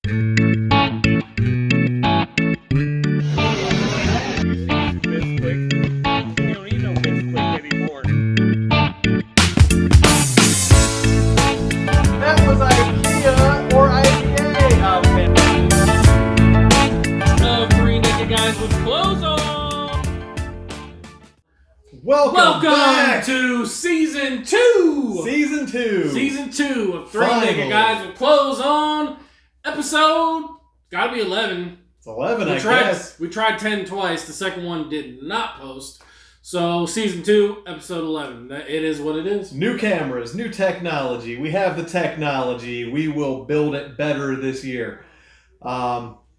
Welcome to Season 2! Season 2! Season 2 of Three Naked Guys with Clothes On. Episode, gotta be 11. It's 11, I guess. We tried 10 twice. The second one did not post. So, Season 2, Episode 11. It is what it is. New cameras, new technology. We have the technology. We will build it better this year.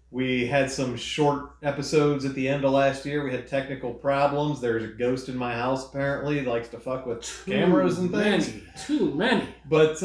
We had some short episodes at the end of last year. We had technical problems. There's a ghost in my house, apparently. He likes to fuck with cameras and things. Too many. But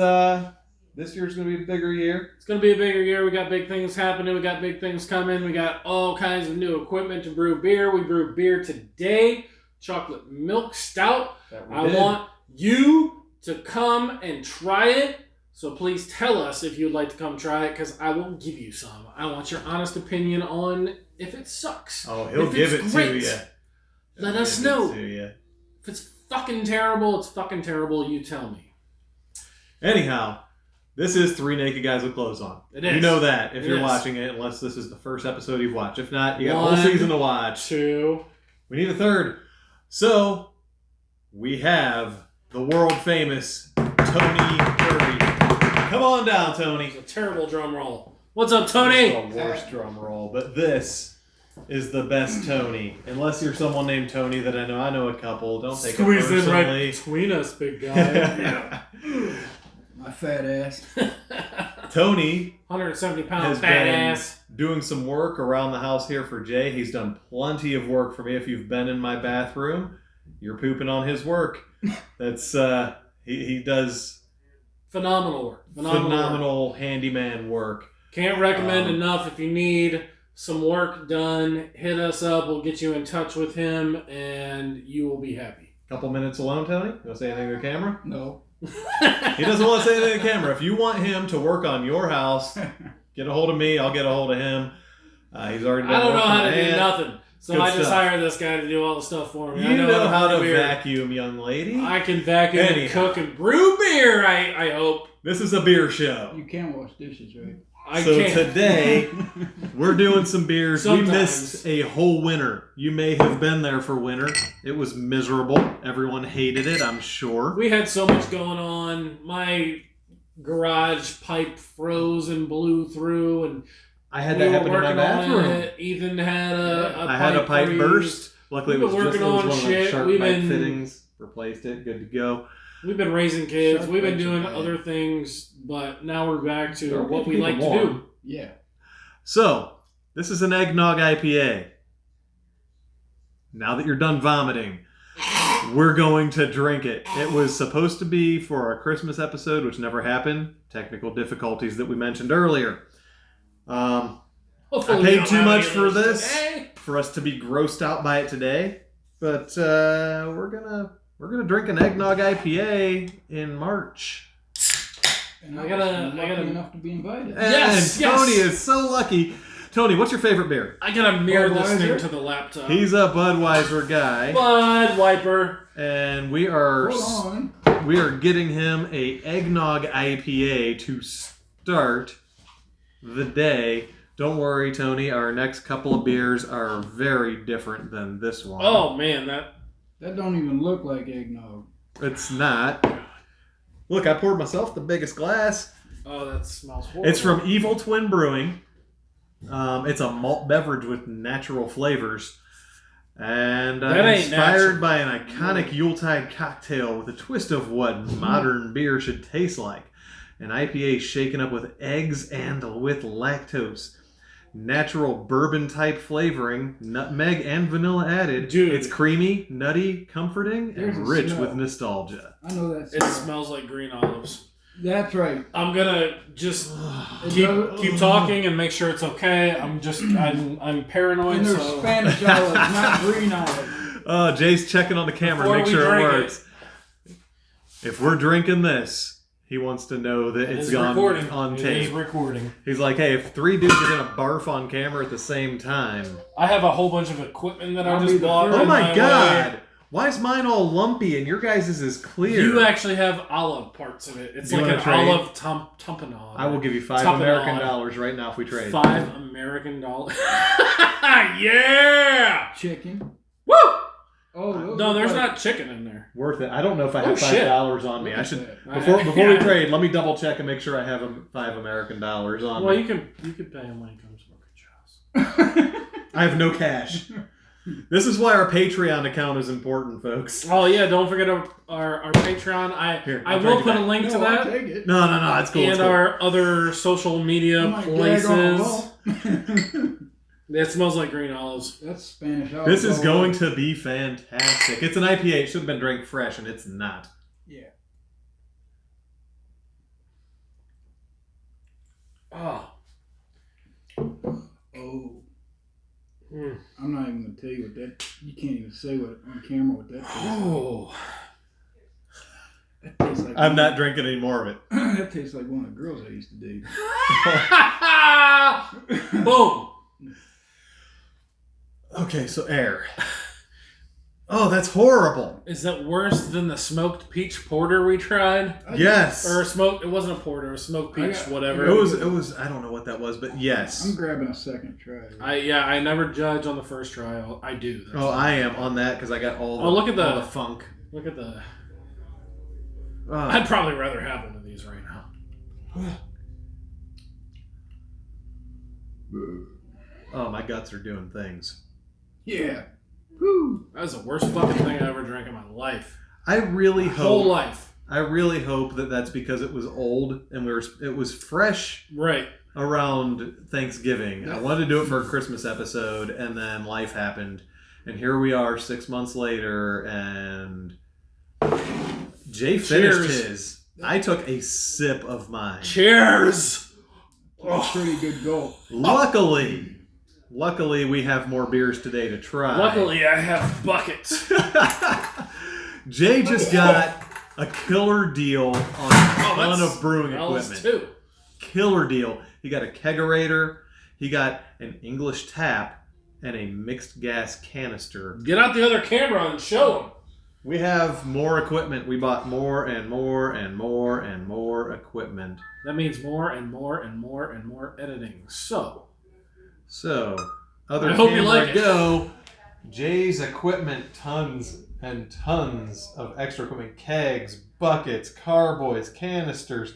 this year's going to be a bigger year. It's going to be a bigger year. We got big things happening. We got big things coming. We got all kinds of new equipment to brew beer. We brewed beer today. Chocolate milk stout. I want you to come and try it. So please tell us if you'd like to come try it, because I will give you some. I want your honest opinion on if it sucks. Oh, he'll give it to you. Let us know. If it's fucking terrible, it's fucking terrible. You tell me. Anyhow, this is Three Naked Guys with Clothes On. It is. You know that if you're watching it, unless this is the first episode you've watched. If not, you got a whole season to watch. 2. We need a third. So, we have the world famous Tony Curry. Come on down, Tony. It's a terrible drum roll. What's up, Tony? It's the worst drum roll, but this is the best Tony. Unless you're someone named Tony that I know. I know a couple. Don't take it personally. Squeeze in right between us, big guy. Yeah. My fat ass. Tony 170-pound fat ass. Doing some work around the house here for Jay. He's done plenty of work for me. If you've been in my bathroom, you're pooping on his work. That's he does phenomenal work. Phenomenal handyman work. Can't recommend enough. If you need some work done, hit us up. We'll get you in touch with him, and you will be happy. Couple minutes alone, Tony? You want to say anything to the camera? No. He doesn't want to say anything to the camera. If you want him to work on your house, get a hold of me. I'll get a hold of him. He's already done I don't know how to do nothing. So Good I just stuff. hired this guy to do all the stuff for me. You know how to vacuum, young lady. I can vacuum and cook and brew beer, I hope. This is a beer show. You can wash dishes, right? I can't. Today, we're doing some beers. Sometimes. We missed a whole winter. You may have been there for winter. It was miserable. Everyone hated it, I'm sure. We had so much going on. My garage pipe froze and blew through, and I had that happen in my bathroom. Ethan had a pipe burst. Luckily, it was one of those sharp pipe fittings. Replaced it. Good to go. We've been raising kids. We've been doing other things, but now we're back to what we like to do. Yeah. So, this is an eggnog IPA. Now that you're done vomiting, we're going to drink it. It was supposed to be for our Christmas episode, which never happened. Technical difficulties that we mentioned earlier. I paid too much for this for us to be grossed out by it today, but we're gonna drink an eggnog IPA in March. And I got lucky enough to be invited. Yes, and Tony is so lucky. Tony, what's your favorite beer? I gotta mirror this thing to the laptop. He's a Budweiser guy. Bud Wiper. And we are getting him a eggnog IPA to start the day. Don't worry, Tony. Our next couple of beers are very different than this one. Oh man, that don't even look like eggnog. It's not. Look, I poured myself the biggest glass. Oh, that smells horrible. It's from Evil Twin Brewing. It's a malt beverage with natural flavors. And inspired by an iconic Yuletide cocktail with a twist of what modern beer should taste like. An IPA shaken up with eggs and with lactose. Natural bourbon-type flavoring, nutmeg and vanilla added. Dude. It's creamy, nutty, comforting, and rich with nostalgia. I know that. It smells like green olives. That's right. I'm gonna just keep talking and make sure it's okay. I'm paranoid. And there's Spanish olives, not green olives. Jay's checking on the camera to make sure it works. If we're drinking this, He wants to know that It it's is gone recording. on It tape. is recording. He's like, hey, if 3 dudes are gonna barf on camera at the same time. I have a whole bunch of equipment that I I'll be just the bought. first. Oh in my way. god! Why is mine all lumpy and your guys' is clear? You actually have olive parts of it. It's You like wanna an trade? olive tamponade. I will give you $5 Top it American on. dollars right now if we trade. $5 American dollars. Yeah! Chicken. Woo! Oh, those No, look there's like- not chicken in there. Worth it. I don't know if I Oh, have shit. $5 on me. I Look should at before we Yeah. trade. Let me double check and make sure I have $5 American dollars on Well, me. you could pay him when he comes to work at your house. I have no cash. This is why our Patreon account is important, folks. Oh yeah, don't forget our Patreon. Here, I I'll will trade put you a back. link to No, I'll that take it. No, it's cool. It's and cool. our other social media I might gag on places. the wall. It smells like green olives. That's Spanish. This is going to be fantastic. It's an IPA. It should have been drank fresh, and it's not. Yeah. Oh. Oh. Mm. I'm not even gonna tell you what that. You can't even say what on camera what that tastes like. Oh. That tastes like. I'm not drinking any more of it. That tastes like one of the girls I used to date. Boom. Okay, so air. Oh, that's horrible. Is that worse than the smoked peach porter we tried? Yes. Or smoked? It wasn't a porter. It was smoked I peach, got- whatever. It was. I don't know what that was, but yes. I'm grabbing a second try. I never judge on the first try. I do. That's Oh, I am on that because I got all the, Oh, look at all the- the funk. Look at the. Ah. I'd probably rather have one of these right now. Oh, my guts are doing things. Yeah. Woo. That was the worst fucking thing I ever drank in my life. I really My whole hope. life. I really hope that that's because it was old and it was fresh Right. around Thanksgiving. I wanted to do it for a Christmas episode, and then life happened, and here we are 6 months later, and Jay finished Cheers. his. I took a sip of mine. Cheers. That's a pretty good goal. Luckily, we have more beers today to try. Luckily, I have buckets. Jay just got a killer deal on a ton of brewing Ellis equipment. too. Killer deal. He got a kegerator, he got an English tap, and a mixed gas canister. Get out the other camera and show them. We have more equipment. We bought more and more and more and more equipment. That means more and more and more and more editing. So, Other I hope you camera like it. go. Jay's equipment, tons and tons of extra equipment. Kegs, buckets, carboys, canisters.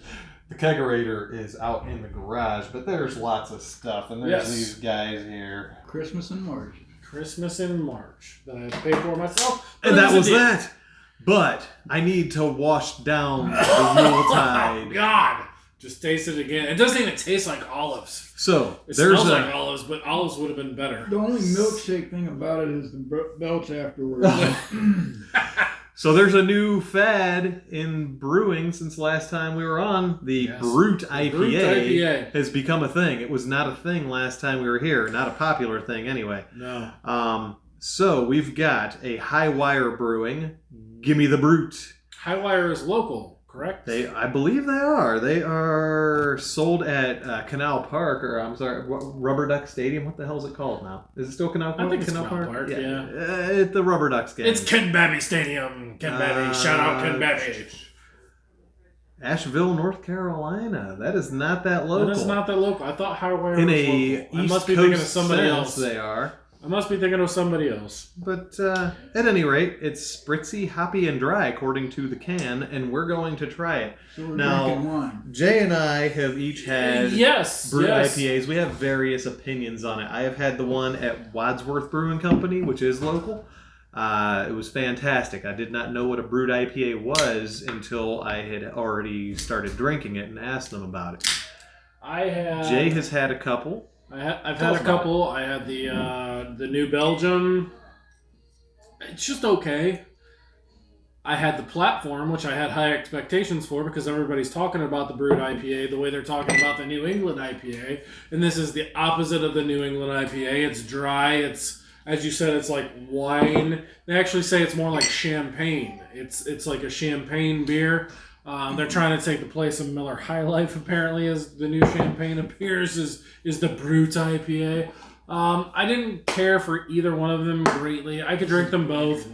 The kegerator is out in the garage, but there's lots of stuff. And there's Yes. these guys here. Christmas in March. Christmas in March that I had to pay for myself. And But that it was a deal. that. But I need to wash down the Oh Yuletide. God! Just taste it again. It doesn't even taste like olives. So It there's smells a like olives, but olives would have been better. The only milkshake thing about it is the belch afterwards. there's a new fad in brewing since last time we were on. The Yes. Brute The IPA, Brute IPA. has become a thing. It was not a thing last time we were here. Not a popular thing anyway. No. So we've got a High Wire Brewing. Gimme the Brute. Highwire is local, correct? I believe they are. They are sold at Canal Park, or I'm sorry, Rubber Duck Stadium. What the hell is it called now? Is it still Canal Park? I think it's Canal Park, yeah. At the Rubber Ducks game. It's Ken Babby Stadium. Ken Babby. Shout out Ken Babby. Asheville, North Carolina. That is not that local. That is not that local. I thought Highwire In was a local. I East must be Coast thinking of somebody sense, else. they are. I must be thinking of somebody else. But at any rate, it's spritzy, hoppy, and dry according to the can, and we're going to try it. So we're Now, drinking wine. Jay and I have each had Yes. Brute yes. IPAs. We have various opinions on it. I have had the one at Wadsworth Brewing Company, which is local. It was fantastic. I did not know what a Brute IPA was until I had already started drinking it and asked them about it. I had. Jay has had a couple. I've Tell had us a about couple. I had the New Belgium. It's just okay. I had the Platform, which I had high expectations for because everybody's talking about the Brewed IPA the way they're talking about the New England IPA, and this is the opposite of the New England IPA. It's dry. It's, as you said, it's like wine. They actually say it's more like champagne. It's like a champagne beer. They're trying to take the place of Miller High Life, apparently, as the new champagne appears, is the Brut IPA. I didn't care for either one of them greatly. I could drink them both,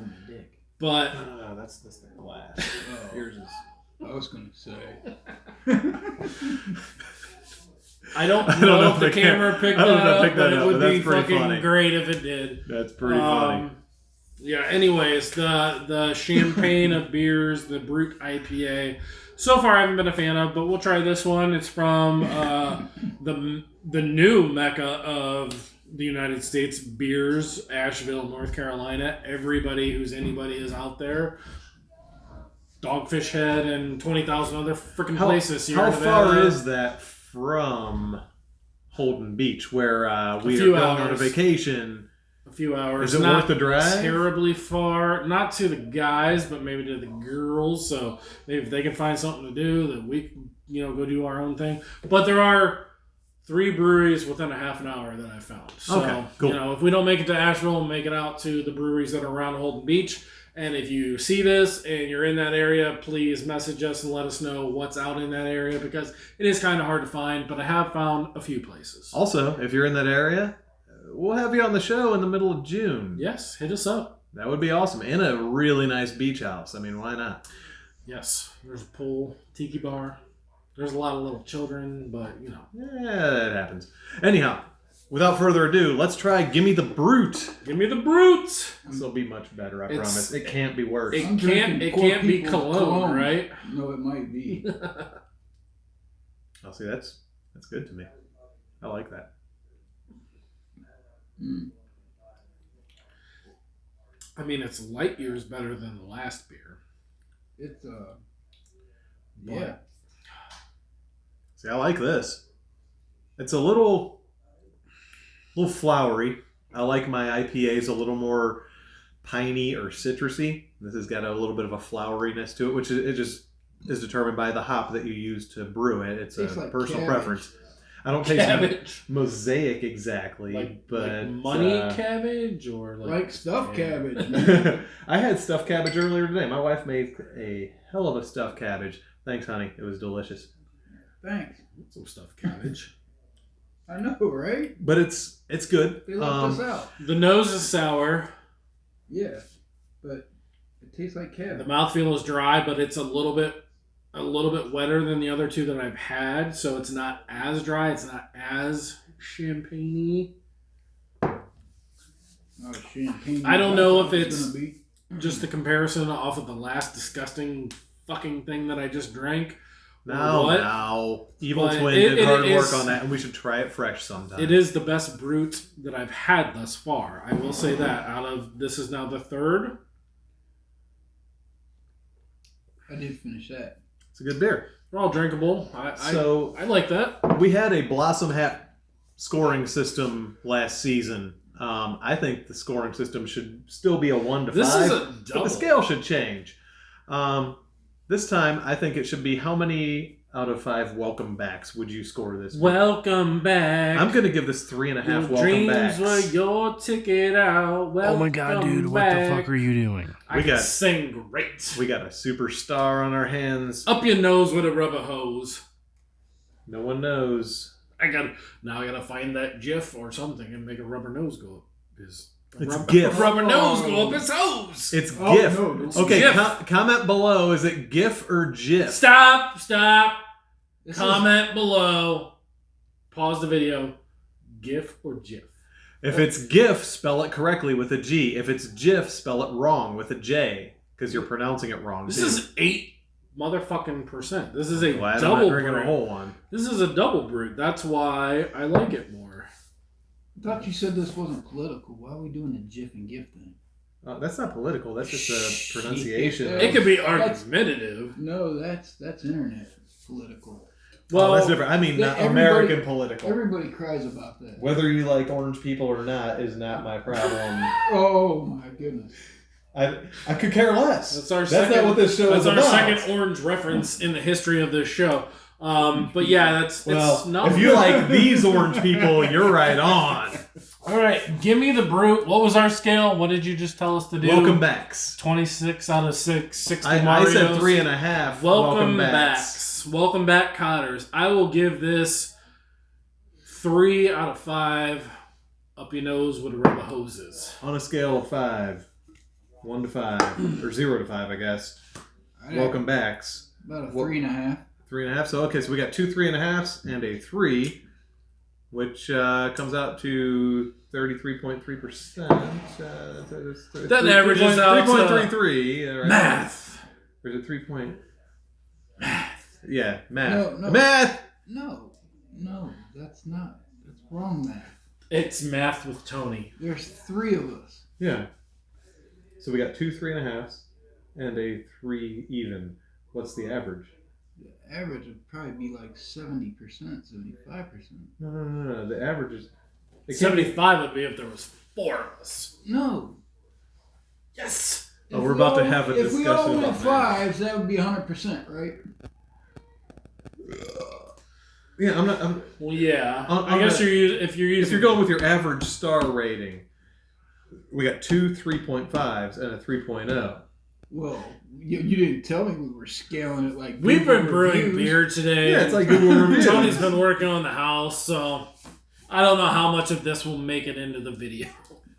but... No, that's the glass. Oh, Yours is... I was going to say. I don't know if the camera picked that up, but it would be fucking funny. Great if it did. That's pretty funny. Yeah, anyways, the champagne of beers, the Brut IPA. So far, I haven't been a fan of, but we'll try this one. It's from the new mecca of the United States beers, Asheville, North Carolina. Everybody who's anybody is out there. Dogfish Head and 20,000 other freaking places. How far is that from Holden Beach, where we are going on a vacation? A few hours. Is it worth the drive? Terribly far. Not to the guys, but maybe to the girls. So maybe if they can find something to do, that we can, go do our own thing. But there are 3 breweries within a half an hour that I found. So, okay, cool. If we don't make it to Asheville, we'll make it out to the breweries that are around Holden Beach. And if you see this and you're in that area, please message us and let us know what's out in that area, because it is kind of hard to find, but I have found a few places. Also, if you're in that area, we'll have you on the show in the middle of June. Yes, hit us up. That would be awesome. And a really nice beach house. I mean, why not? Yes, there's a pool, tiki bar. There's a lot of little children, but, Yeah, that happens. Anyhow, without further ado, let's try Gimme the Brut. Give me the Brut. This will be much better, I promise. It can't be worse. It I'm can't drinking poor be people's cologne, right? No, it might be. Oh, see, that's good to me. I like that. Mm. I mean, it's light years better than the last beer. It's yeah. See, I like this. It's a little flowery. I like my IPAs a little more piney or citrusy. This has got a little bit of a floweriness to it, which it just is determined by the hop that you use to brew it. It's a like personal cabbage. preference. I don't taste Cabbage. mosaic exactly, like money cabbage or Like stuffed cabbage, man. I had stuffed cabbage earlier today. My wife made a hell of a stuffed cabbage. Thanks, honey. It was delicious. Thanks. Some stuffed cabbage. I know, right? But it's good. They left us out. The nose is sour. Yeah, but it tastes like The cabbage. mouthfeel is dry, but it's a little bit wetter than the other 2 that I've had, so it's not as dry. It's not as champagne-y. Champagne. I don't know if It's it's gonna be. just the comparison off of the last disgusting fucking thing that I just drank. No. Evil But Twin it did hard is- work on that, and we should try it fresh sometime. It is the best Brut that I've had thus far. I will say that. This is now the 3rd. I did finish that. It's a good beer. They're all drinkable. I like that. We had a Blossom Hat scoring system last season. I think the scoring system should still be a 1 to 5. This is a but double. the scale should change. This time, I think it should be how many out of 5 welcome backs would you score this? Welcome back. I'm going to give this 3.5 Your welcome dreams backs. were your ticket out. Oh my god, dude, what the fuck are you doing? I We can got- sing great. We got a superstar on our hands. Up your nose with a rubber hose. No one knows. I gotta find that GIF or something and make a rubber nose go up his. It's GIF. Rubber nose go up his hose. It's Oh, GIF. no, it's Okay, GIF. comment below. Is it GIF or GIF? Stop. This Comment below. Pause the video. GIF or GIF? If it's GIF, spell it correctly with a G. If it's GIF, spell it wrong with a J, because you're pronouncing it wrong. This too. is 8 motherfucking percent. This is a Glad I'm double not drinking Brut. a whole one. This is a double Brut. That's why I like it more. I thought you said this wasn't political. Why are we doing the GIF and GIF thing? That's not political. That's just a pronunciation. Yeah. It could be That's- argumentative. No, that's internet political. Well, that's different. I mean, not everybody- American political. Everybody cries about that. Whether you like orange people or not is not my problem. Oh my goodness. I could care less. That's our That's second. not what this show That's is our about. second orange reference in the history of this show. But yeah, it's Well, not. if you like these orange people, you're right on. All right, give me the brute. What was our scale? What did you just tell us to do? Welcome backs. 26 out of 60 I Marios. said 3.5. Welcome backs. Welcome back, Cotters. I will give this 3 out of 5 up your nose with a rubber hoses. On a scale of 5. 1 to 5. Or 0 to 5, I guess. Welcome backs. About a 3.5. 3.5. So, okay, so we got 2 3.5s and a 3, which comes out to 33.3%. That averages out to 3.33. Right? math. Or is it 3 point? Math. Yeah, math. No. Math! No, that's not. That's wrong math. It's math with Tony. There's 3 of us. Yeah. So we got 2 3.5s and a 3 even. What's the average? The average would probably be like 70%, 75%. No. The average is... 75 would be if there was 4 of us. No. Yes. Oh, we're about to have a discussion If we all went about 5s, that would be 100%, right? Yeah, I'm not... Well, yeah. I'm I guess not- if you're going with your average star rating, we got 2 3.5s and a 3.0. Well, you didn't tell me we were scaling it like we've been Google brewing reviews. beer today. Yeah, it's like Google reviews. Tony's been working on the house, so I don't know how much of this will make it into the video.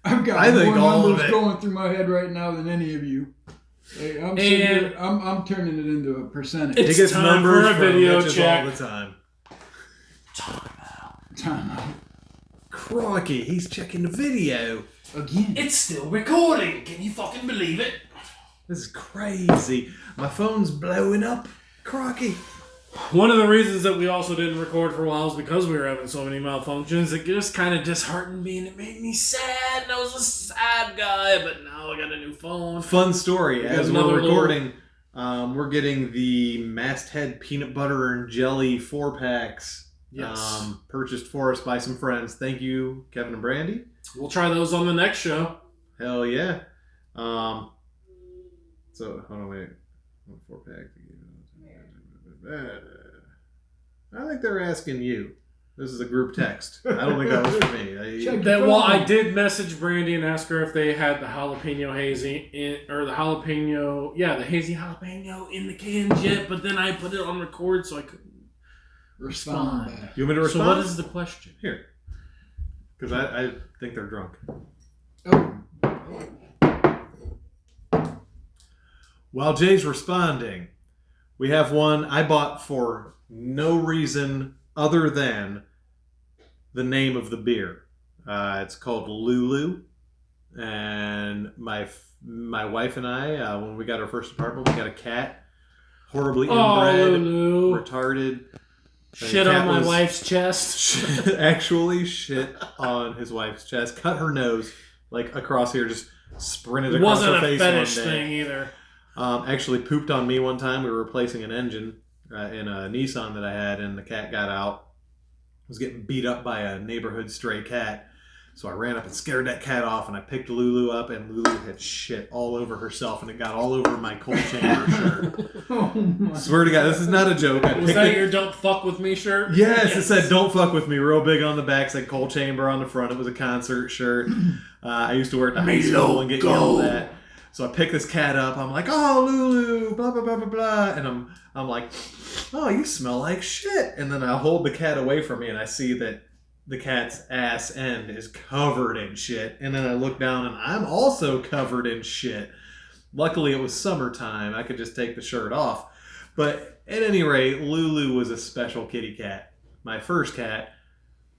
I've got I think more all of numbers it. going through my head right now than any of you. Hey, I'm turning it into a percentage. It's He gets time numbers for a from video bitches check. all the time. Time out. Crikey, he's checking the video. Again. It's still recording. Can you fucking believe it? This is crazy. My phone's blowing up. Crikey. One of the reasons that we also didn't record for a while is because we were having so many malfunctions. It just kind of disheartened me and it made me sad. And I was a sad guy, but now I got a new phone. Fun story. got As another we're recording, we're getting the Masthead peanut butter and jelly 4-packs Yes. purchased for us by some friends. Thank you, Kevin and Brandy. We'll try those on the next show. Hell yeah. So, hold on, wait. 4-pack. I think they're asking you. This is a group text. I don't think that was for me. Check That, your well, phone. I did message Brandy and ask her if they had the jalapeno hazy the hazy jalapeno in the cans yet, but then I put it on record so I couldn't Respond respond. back. You want me to So respond? what is the question? Here. Because I think they're drunk. Oh. While Jay's responding, we have one I bought for no reason other than the name of the beer. It's called Lulu. And my wife and I, when we got our first apartment, we got a cat. Horribly inbred, Lulu. retarded. Shit The cat on my was- wife's chest. Actually shit on his wife's chest. Cut her nose, like across here, just sprinted It across wasn't her a face fetish one day. thing either. Actually pooped on me one time. We were replacing an engine in a Nissan that I had, and the cat got out. Was getting beat up by a neighborhood stray cat. So I ran up and scared that cat off, and I picked Lulu up, and Lulu had shit all over herself, and it got all over my cold chamber shirt. Oh my. Swear to God, this is not a joke. I Was picked that it- your "Don't fuck with me" shirt? Yes, it said "Don't fuck with me" real big on the back. Said "Cold Chamber" on the front. It was a concert shirt. I used to wear it to high school and get yelled at. So I pick this cat up. I'm like, "Oh, Lulu, blah blah blah blah blah," and I'm like, "Oh, you smell like shit." And then I hold the cat away from me, and I see that the cat's ass end is covered in shit. And then I look down, and I'm also covered in shit. Luckily, it was summertime. I could just take the shirt off. But at any rate, Lulu was a special kitty cat. My first cat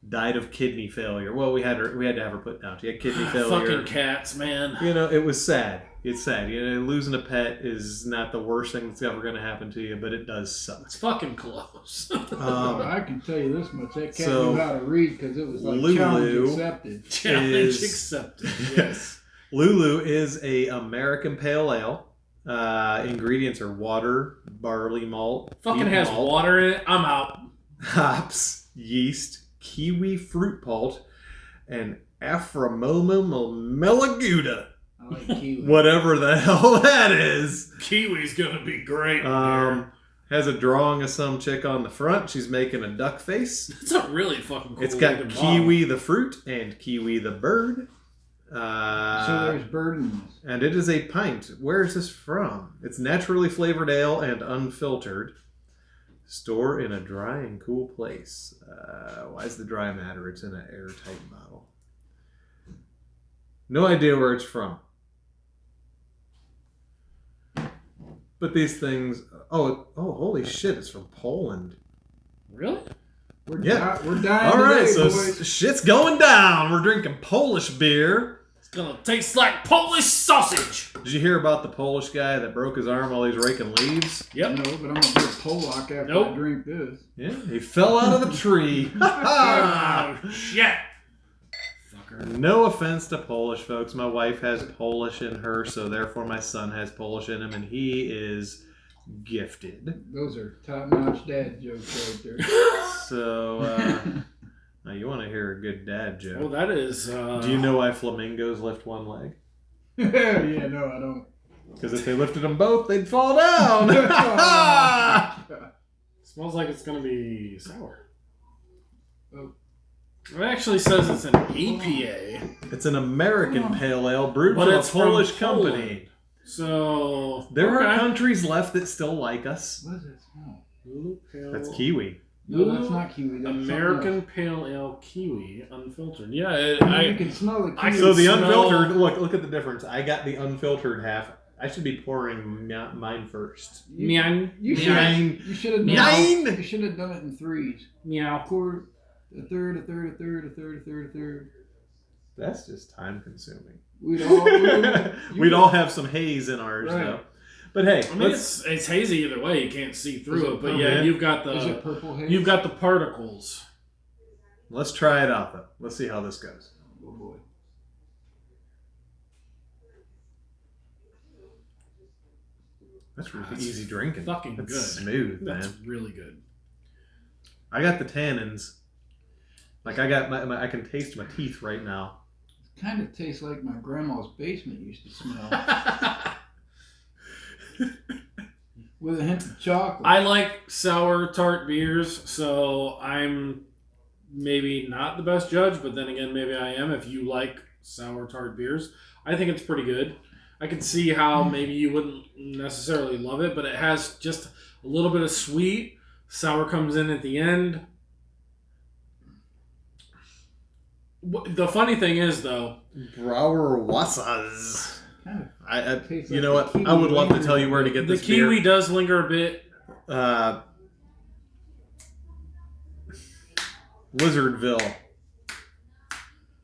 died of kidney failure. Well, we had to have her put down. She had kidney failure. Fucking cats, man. You know, it was sad. It's sad. You know, losing a pet is not the worst thing that's ever going to happen to you, but it does suck. It's fucking close. I can tell you this much. That cat so, knew how to read because it was like Lulu challenge accepted. Challenge is- accepted. Yes. Lulu is a American Pale Ale. Ingredients are water, barley malt, Fucking wheat has malt, water in it. I'm out. hops, yeast, kiwi fruit pulp, and Aframoma melaguda. I like kiwi. Whatever the hell that is. Kiwi's gonna be great. in there. Has a drawing of some chick on the front. She's making a duck face. It's a really fucking cool. It's got looking Kiwi the fruit and Kiwi the bird. So there's bird in this. And it is a pint. Where is this from? It's naturally flavored ale and unfiltered. Store in a dry and cool place. Why does the dry matter? It's in an airtight bottle. No idea where it's from. But these things... Oh, holy shit, it's from Poland. Really? We're dying All right, today, so boys. shit's going down. We're drinking Polish beer. It's gonna taste like Polish sausage. Did you hear about the Polish guy that broke his arm while he's raking leaves? Yep. No, but I'm going to be a Polak after Nope. I drink this. Yeah, he fell out of the tree. Oh, shit. Fucker. No offense to Polish folks. My wife has Polish in her, so therefore my son has Polish in him, and he is gifted. Those are top-notch dad jokes right there. So, now you want to hear a good dad Well, joke. that is... Do you know why flamingos lift one leg? Yeah, no, I don't. Because if they lifted them both, they'd fall down. Smells like it's gonna be sour. Oh. It actually says it's an APA, It's an American pale ale brewed but from it's a Polish from Poland. company. So There are okay. countries left that still like us. What does that smell? Blue Pale- That's kiwi. No, that's not kiwi. That's American Pale Ale Kiwi unfiltered. Yeah, something else. You I can smell the I kiwi. So the smell- unfiltered, look at the difference. I got the unfiltered half. I should be pouring mine first. Nyan, You should Nine. You should have done Nine. You should have done it in threes. meow. Pour a third, a third, a third, a third, a third, a third. That's just time consuming. We'd all We'd all have some haze in ours Right. though. But hey, I mean, it's hazy either way. You can't see Is through it it, but purple? yeah, Yeah. you've got Is it the purple haze? you've got the particles. let's try it out though. Let's see how this goes. Oh boy. That's really That's easy drinking. fucking That's good. smooth, man. That's really good. I got the tannins. Like I got my I can taste my teeth right now. Kind of tastes like my grandma's basement used to smell, with a hint of chocolate. I like sour tart beers, so I'm maybe not the best judge, but then again, maybe I am. If you like sour tart beers, I think it's pretty good. I can see how maybe you wouldn't necessarily love it, but it has just a little bit of sweet. Sour comes in at the end. The funny thing is, though, Brauer Wassas. Kind of I tastes you like know what? the I would love to kiwi tell you where to get the this kiwi beer. does linger a bit.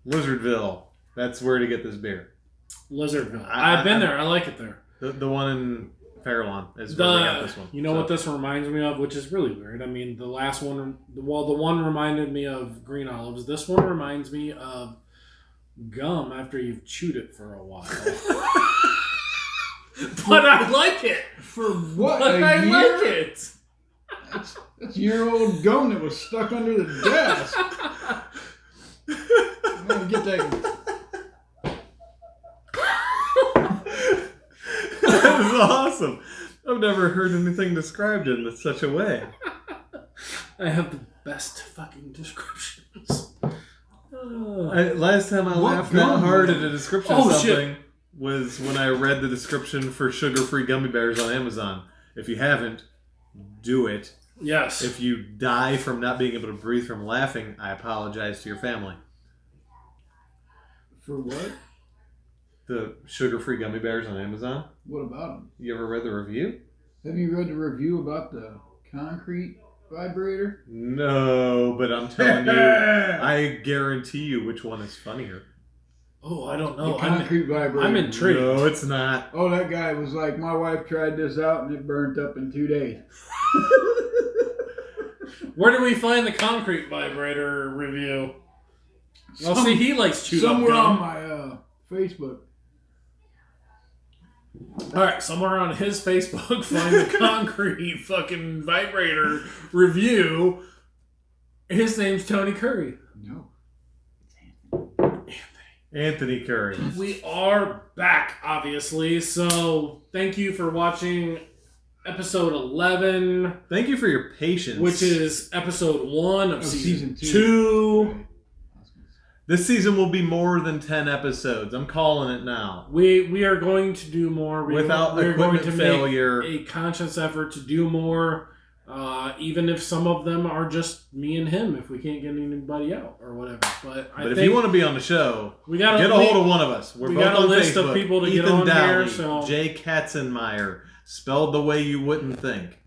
Lizardville. That's where to get this beer. Lizardville. I- I've been there. I like it there. The one in Fairlawn is where we got this one. You know what this reminds me of, which is really weird. I mean, the last one, well, the one reminded me of green olives. This one reminds me of gum after you've chewed it for a while. But I like it. For what? But a I year? like it. That's year-old gum that was stuck under the desk. I'm gonna get that. That is awesome. I've never heard anything described in such a way. I have the best fucking descriptions. Last time I What laughed that gum? hard at a description Oh, of shit. something was when I read the description for sugar-free gummy bears on Amazon. If you haven't, do it. Yes. If you die from not being able to breathe from laughing, I apologize to your family. For what? The sugar-free gummy bears on Amazon. What about them? You ever read the review? Have you read the review about the concrete vibrator? No, but I'm telling you, I guarantee you which one is funnier. Oh, I don't The know. concrete vibrator. I'm intrigued. No, it's not. Oh, that guy was like, my wife tried this out and it burnt up in 2 days. Where do we find the concrete vibrator review? Well, Some- see, he likes chewed up Somewhere gum. on my Facebook. All right, somewhere on his Facebook, find the concrete fucking vibrator review. His name's Tony Curry. No. Anthony Curry. We are back, obviously. So thank you for watching episode 11, Thank you for your patience. which is episode 1 of season season 2. This season will be more than 10 episodes. I'm calling it now. We are going to do more. Without we're going equipment to failure. make a conscious effort to do more, even if some of them are just me and him, if we can't get anybody out or whatever. But I But if think you want to be on the show, we got get a hold of one of us. We're we both got a on list Facebook. of people to get Ethan on Dowley, here, so- Jay Katzenmeyer, spelled the way you wouldn't think.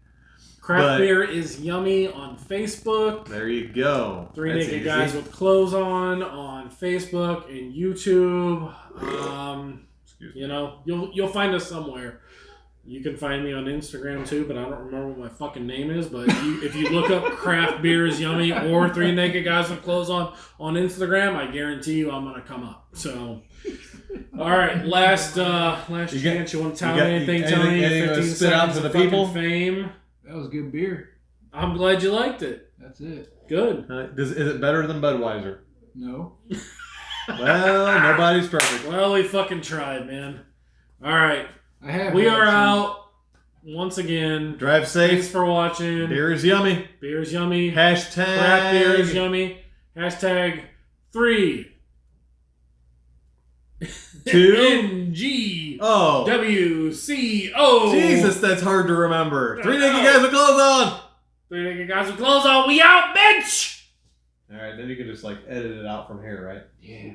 Craft but- Beer is Yummy on Facebook. There you go. Three That's Naked easy. Guys with Clothes on Facebook and YouTube. Excuse me. You know, you'll find us somewhere. You can find me on Instagram too, but I don't remember what my fucking name is. But if you look up Craft Beer is Yummy or Three Naked Guys with Clothes on Instagram, I guarantee you I'm gonna come up. So, all right, last chance. You want to tell me anything? Tell me anything to 15 spit out seconds to the of fucking people? fame. That was good beer. I'm glad you liked it. That's it. Good. Is it better than Budweiser? No. Well, nobody's perfect. Well, we fucking tried, man. All right. I have. We had are some- out once again. Drive Thanks safe. for watching. Beer is yummy. Beer is yummy. Hashtag. Craft beer is yummy. Hashtag 3 Two. NGWCO. Oh. Jesus, that's hard to remember. Three Naked Guys with Clothes on. Three Naked Guys with Clothes on. We out, bitch! All right, then you can just like edit it out from here, right? Yeah.